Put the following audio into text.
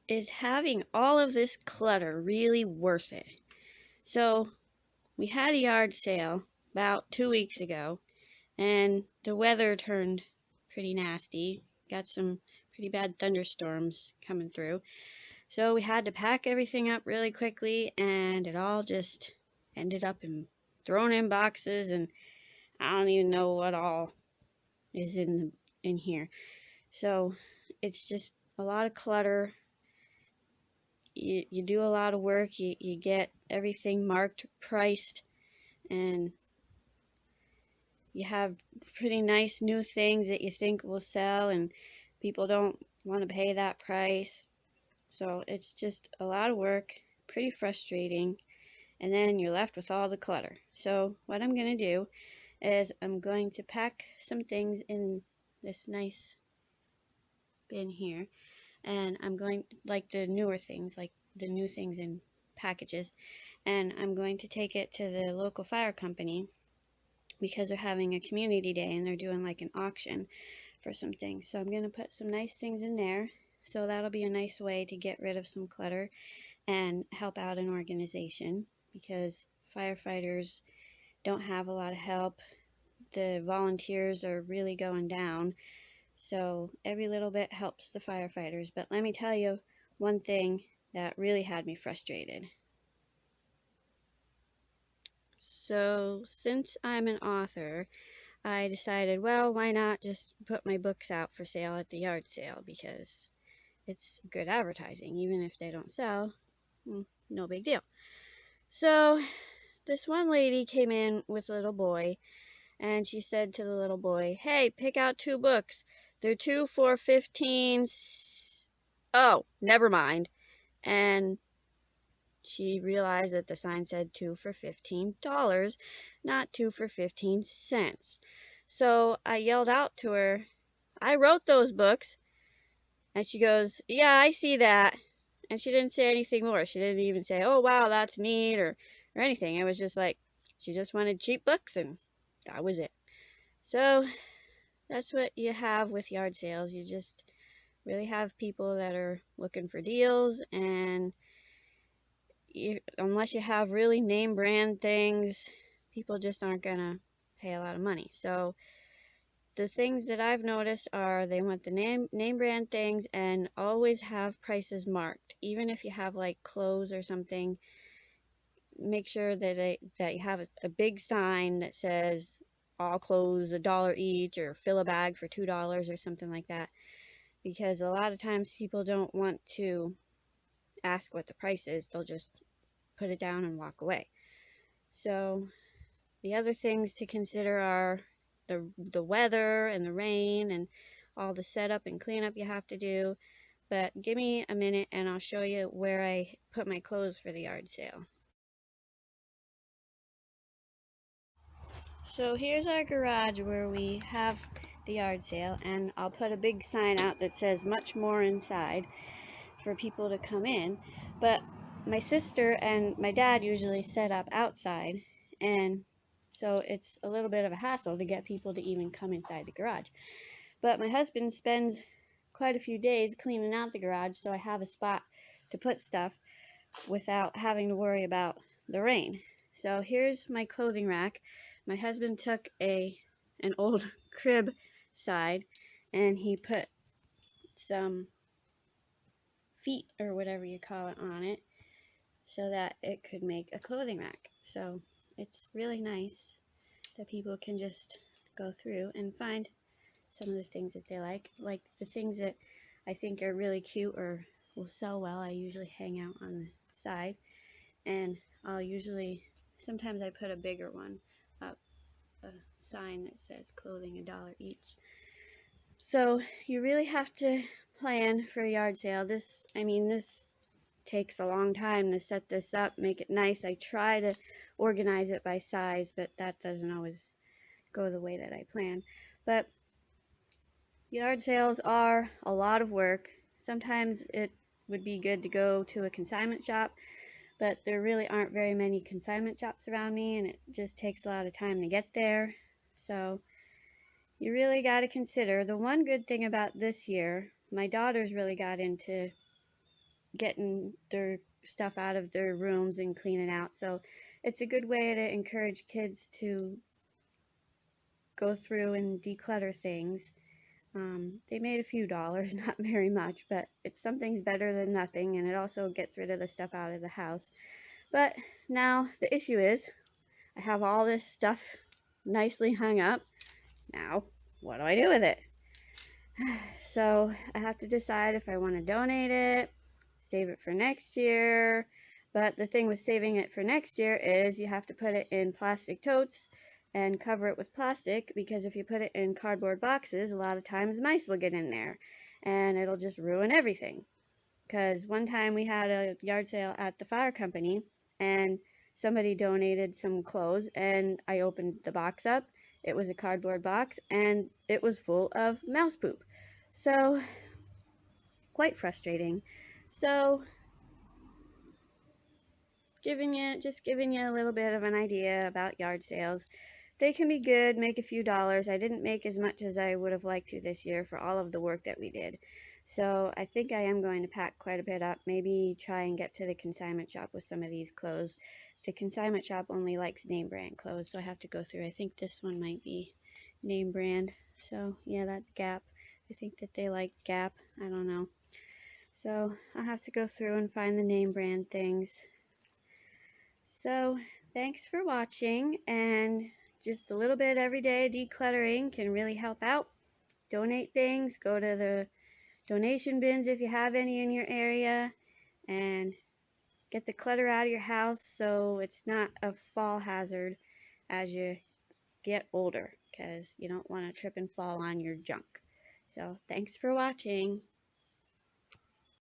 is having all of this clutter really worth it? So we had a yard sale about 2 weeks ago, and the weather turned pretty nasty. Got some pretty bad thunderstorms coming through. So we had to pack everything up really quickly, and it all just ended up thrown in boxes, and I don't even know what all is in here. So it's just a lot of clutter. You do a lot of work. You get everything marked, priced, and you have pretty nice new things that you think will sell, and people don't want to pay that price. So it's just a lot of work, pretty frustrating, and then you're left with all the clutter. So what I'm going to do is I'm going to pack some things in this nice bin here, and I'm going, like the newer things, like the new things in packages, and I'm going to take it to the local fire company because they're having a community day and they're doing like an auction for some things. So I'm going to put some nice things in there. So that'll be a nice way to get rid of some clutter and help out an organization, because firefighters don't have a lot of help. The volunteers are really going down. So every little bit helps the firefighters. But let me tell you one thing that really had me frustrated. So since I'm an author, I decided, well, why not just put my books out for sale at the yard sale, because it's good advertising. Even if they don't sell, no big deal. So this one lady came in with a little boy, and she said to the little boy, hey, pick out 2 books. They're 2 for 15. Oh, never mind. And she realized that the sign said 2 for $15, not 2 for 15 cents. So I yelled out to her, I wrote those books. And she goes, yeah, I see that. And she didn't say anything more. She didn't even say, oh, wow, that's neat, or anything. It was just like, she just wanted cheap books, and that was it. So that's what you have with yard sales. You just really have people that are looking for deals, and unless you have really name brand things, people just aren't going to pay a lot of money. So the things that I've noticed are they want the name brand things, and always have prices marked. Even if you have like clothes or something, make sure that you have a big sign that says all clothes $1 each, or fill a bag for $2 or something like that, because a lot of times people don't want to ask what the price is. They'll just put it down and walk away. So the other things to consider are the weather and the rain and all the setup and cleanup you have to do. But give me a minute and I'll show you where I put my clothes for the yard sale. So here's our garage where we have the yard sale, and I'll put a big sign out that says much more inside for people to come in. But my sister and my dad usually set up outside, and so it's a little bit of a hassle to get people to even come inside the garage. But my husband spends quite a few days cleaning out the garage, so I have a spot to put stuff without having to worry about the rain. So here's my clothing rack. My husband took an old crib side, and he put some feet or whatever you call it on it, so that it could make a clothing rack. So it's really nice that people can just go through and find some of the things that they like the things that I think are really cute or will sell well. I usually hang out on the side, and sometimes I put a bigger one up, a sign that says clothing $1 each. So you really have to plan for a yard sale. This takes a long time to set this up, make it nice. I try to organize it by size, but that doesn't always go the way that I plan. But yard sales are a lot of work. Sometimes it would be good to go to a consignment shop, but there really aren't very many consignment shops around me, and it just takes a lot of time to get there. So you really got to consider. The one good thing about this year, my daughters really got into getting their stuff out of their rooms and cleaning out. So it's a good way to encourage kids to go through and declutter things. They made a few dollars, not very much, but it's something's better than nothing, and it also gets rid of the stuff out of the house. But now the issue is I have all this stuff nicely hung up. Now, what do I do with it? So I have to decide if I want to donate it, save it for next year. But the thing with saving it for next year is you have to put it in plastic totes and cover it with plastic, because if you put it in cardboard boxes, a lot of times mice will get in there and it'll just ruin everything. Because one time we had a yard sale at the fire company and somebody donated some clothes, and I opened the box up. It was a cardboard box and it was full of mouse poop. So, quite frustrating. So, just giving you a little bit of an idea about yard sales. They can be good, make a few dollars. I didn't make as much as I would have liked to this year for all of the work that we did. So I think I am going to pack quite a bit up. Maybe try and get to the consignment shop with some of these clothes. The consignment shop only likes name brand clothes, so I have to go through. I think this one might be name brand. So yeah, that's Gap. I think that they like Gap. I don't know. So I'll have to go through and find the name brand things. So thanks for watching, and just a little bit every day decluttering can really help out. Donate things, go to the donation bins if you have any in your area, and get the clutter out of your house so it's not a fall hazard as you get older, because you don't want to trip and fall on your junk. So thanks for watching.